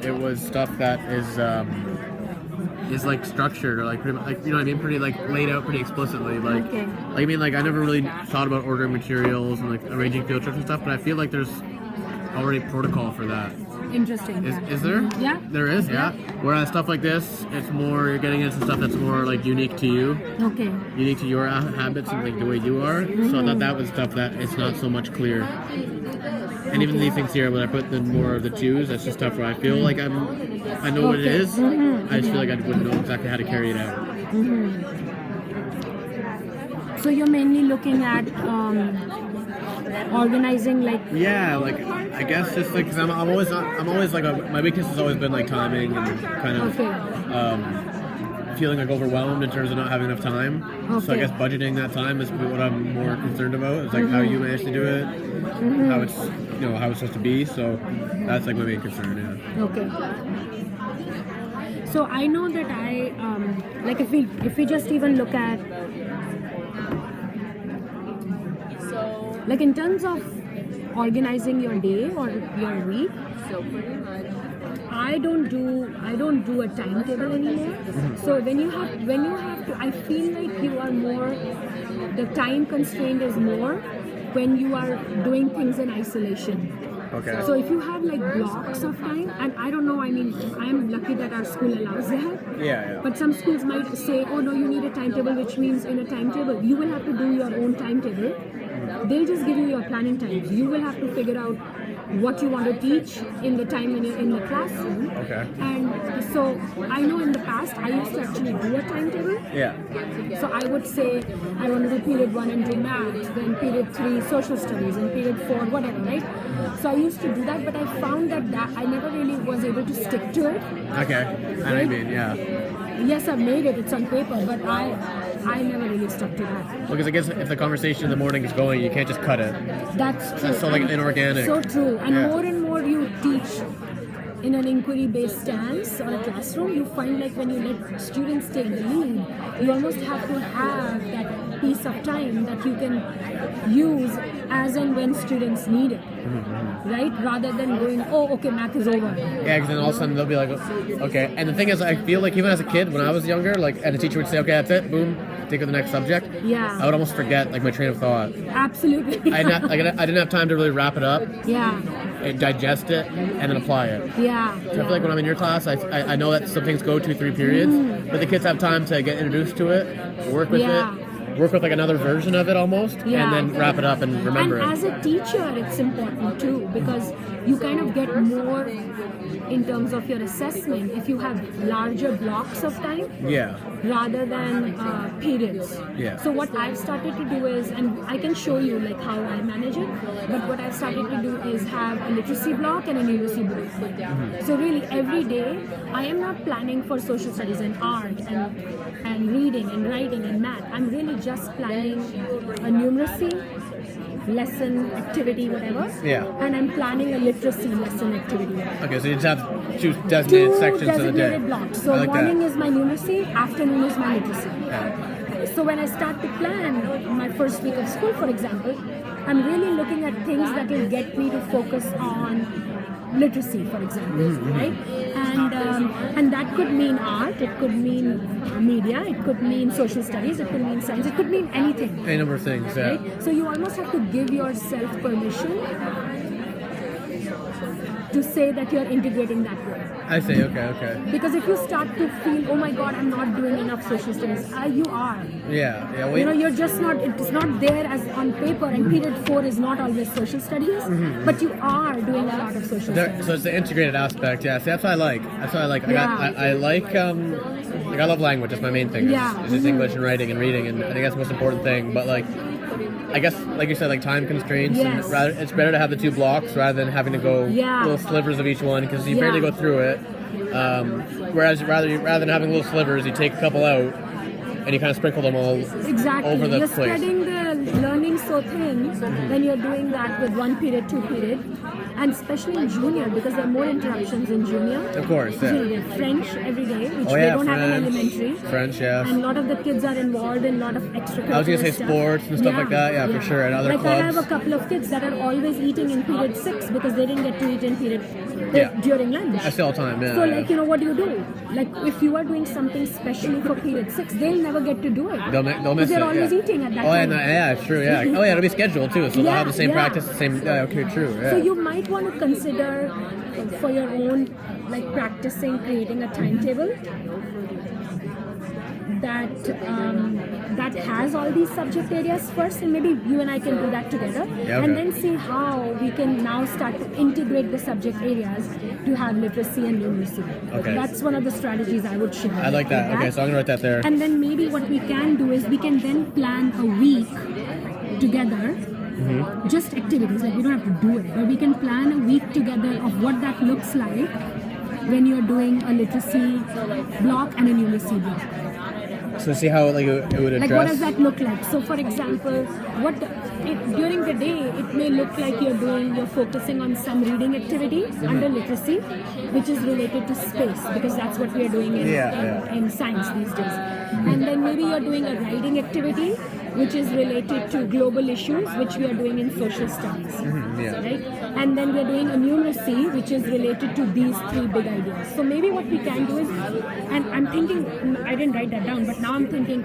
It was stuff that is like structured, or like pretty, like, you know what I mean, pretty like laid out pretty explicitly. Like, Okay. like I mean, like I never really thought about ordering materials and like arranging field trips and stuff, but I feel like there's already protocol for that. Interesting. Is there? Yeah. There is, yeah. Whereas stuff like this, it's more, you're getting into stuff that's more like unique to you, Okay. unique to your habits and like the way you are. So I thought that was stuff that it's not so much clear. And even these things here, when I put the more of the twos, that's just stuff where I feel like I know what it is. I just feel like I wouldn't know exactly how to carry it out. So you're mainly looking at organizing, like. Yeah, like I guess just like, cause I'm always like my weakness has always been like timing and kind of feeling like overwhelmed in terms of not having enough time. So I guess budgeting that time is what I'm more concerned about. It's like how you manage to do it, how it's how it's supposed to be. So that's like my main concern. Yeah. Okay. So I know that like if we just even look at like in terms of organizing your day or your week, I don't do a timetable anymore. So when you have to, I feel like you are more, the time constraint is more when you are doing things in isolation. Okay. So if you have like blocks of time, and I don't know, I mean, I'm lucky that our school allows that. Yeah. But some schools might say, oh no, you need a timetable, which means in a timetable, you will have to do your own timetable. They'll just give you your planning times. You will have to figure out what you want to teach in the time in the classroom. Okay. And so I know in the past I used to actually do a timetable. Yeah. So I would say I want to do period 1 and do math, then period 3 social studies, and period 4 whatever, right? So I used to do that, but I found that I never really was able to stick to it. Okay. Right? I mean, yeah. Yes, I've made it. It's on paper, but I never really stuck to that. Because I guess if the conversation in the morning is going, you can't just cut it. That's true. That's so like inorganic. So true. And Yeah. more and more you teach in an inquiry-based stance or a classroom, you find like when you let students take the lead, you almost have to have that piece of time that you can use as and when students need it. Right? Rather than going, oh, okay, math is over. Yeah, because then all of a sudden they'll be like, okay. And the thing is, I feel like even as a kid, when I was younger, like, and the teacher would say, okay, that's it, boom, take the next subject. Yeah. I would almost forget like my train of thought. Absolutely. I didn't have time to really wrap it up, Yeah. and digest it, and then apply it. Yeah. So I feel like when I'm in your class, I know that some things go 2-3 periods, but the kids have time to get introduced to it, work with it, work with like another version of it almost, and then wrap it up and remember and it. as a teacher, it's important too, because you kind of get more in terms of your assessment if you have larger blocks of time Yeah. rather than periods. Yeah. So what I've started to do is, and I can show you like how I manage it, but what I've started to do is have a literacy block and a numeracy block. So really every day I am not planning for social studies and art and reading and writing and math. I'm really just planning a numeracy lesson, activity, whatever. Yeah. And I'm planning a literacy lesson, activity, whatever. Okay, so you just have two designated sections of the day. Designated blocks. So I like morning that. is my numeracy, afternoon is my literacy. Yeah. So when I start to plan my first week of school, for example, I'm really looking at things that will get me to focus on literacy, for example, right? And that could mean art, it could mean media, it could mean social studies, it could mean science, it could mean anything. Any number of things, yeah. Right? So you almost have to give yourself permission to say that you're integrating that way. I see, okay. Because if you start to feel, oh my God, I'm not doing enough social studies, you are. Yeah. You're just not, it's not there as on paper, and period 4 is not always social studies, but you are doing a lot of social studies. So it's the integrated aspect, yeah. See, that's what I like. I love language. That's my main thing. It's just English and writing and reading, and I think that's the most important thing. But like, I guess, like you said, like time constraints. Yes. And it's better to have the 2 blocks rather than having to go little slivers of each one, because you barely go through it. Whereas rather than having little slivers, you take a couple out and you kind of sprinkle them all over the You're place. spreading the learning so thin when you're doing that with 1 period, 2 period. and especially in junior, because there are more interruptions in junior. Of course, yeah. You know, French every day, which they don't have in elementary. French, yeah. And a lot of the kids are involved in a lot of extracurricular I was going to say stuff. sports and stuff like that, yeah, for sure, and other like clubs. I have a couple of kids that are always eating in period 6 because they didn't get to eat in period during lunch. I see all the time, yeah. So like, you know, what do? Like if you are doing something specially for period 6, they'll never get to do it. They'll miss it. They're always eating at that time. Yeah, it's true, yeah. Oh yeah, it'll be scheduled too, so they'll have the same practice, the same, okay, true, yeah. So you might want to consider for your own, like practicing, creating a timetable that has all these subject areas first, and maybe you and I can do that together, and then see how we can now start to integrate the subject areas to have literacy and numeracy. Okay. That's one of the strategies I would share. I like that. Okay, so I'm gonna write that there. And then maybe what we can do is we can then plan a week together. Just activities, like we don't have to do it, but we can plan a week together of what that looks like when you're doing a literacy block and a numeracy block. So see how like it would address. Like what does that look like? So for example, during the day it may look like you're focusing on some reading activity under literacy, which is related to space, because that's what we are doing in science these days. And then maybe you're doing a writing activity, which is related to global issues, which we are doing in social studies, right? And then we're doing a numeracy, which is related to these 3 big ideas. So maybe what we can do is, and I'm thinking, I didn't write that down, but now I'm thinking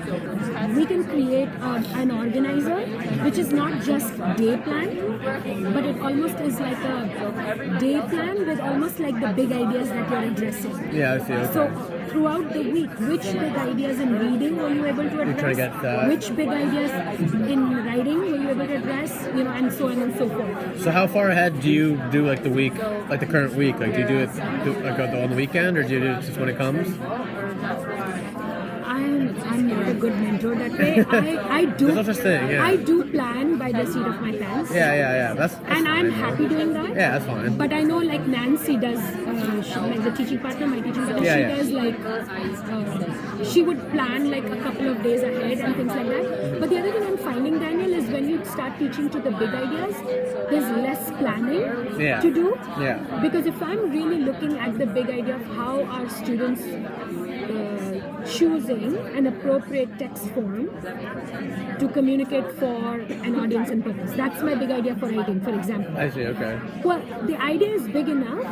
we can create an organizer, which is not just day plan, but it almost is like a day plan with almost like the big ideas that you're addressing. Yeah, I see. Okay. So throughout the week, which big ideas in reading were you able to address? Which big ideas in writing were you able to address? You know, and so on and so forth. So how far ahead do you do like the week, like the current week? Like do you do it like on the weekend, or do you do it just when it comes? I'm not a good mentor that way. I do. There's no such thing, yeah. I do plan by the seat of my pants. Yeah. That's and I'm happy doing that. Yeah, that's fine. But I know like Nancy does, like the teaching partner, my teaching partner, she does like, she would plan like a couple of days ahead and things like that. But the other thing I'm finding, Daniel, is when you start teaching to the big ideas, there's less planning to do. Yeah. Because if I'm really looking at the big idea of how our students choosing an appropriate text form to communicate for an audience and purpose. That's my big idea for writing, for example. I see, okay. Well, the idea is big enough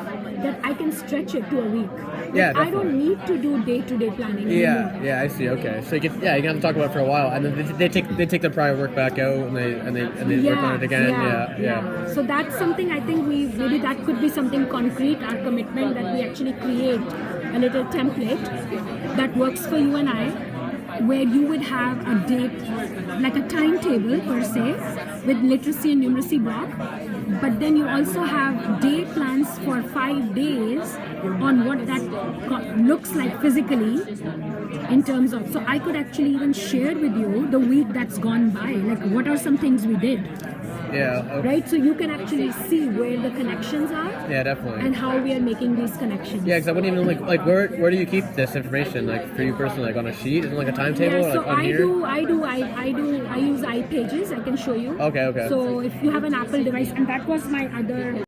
that I can stretch it to a week. Yeah, I don't need to do day-to-day planning anymore. Yeah, I see, okay. So you can have to talk about it for a while, and then they take the prior work back out and they work on it again. Yeah. So that's something I think maybe that could be something concrete, our commitment, that we actually create a little template that works for you and I, where you would have a date, like a timetable per se, with literacy and numeracy block, but then you also have day plans for 5 days on what that looks like physically in terms of, so I could actually even share with you the week that's gone by, like what are some things we did. Yeah. Okay. Right? So you can actually see where the connections are. Yeah, definitely. And how we are making these connections. Yeah, because I wouldn't even know, like where do you keep this information? Like for you personally, like on a sheet? Is it like a timetable? Yeah, so or like on here? I use iPages. I can show you. Okay. So if you have an Apple device, and that was my other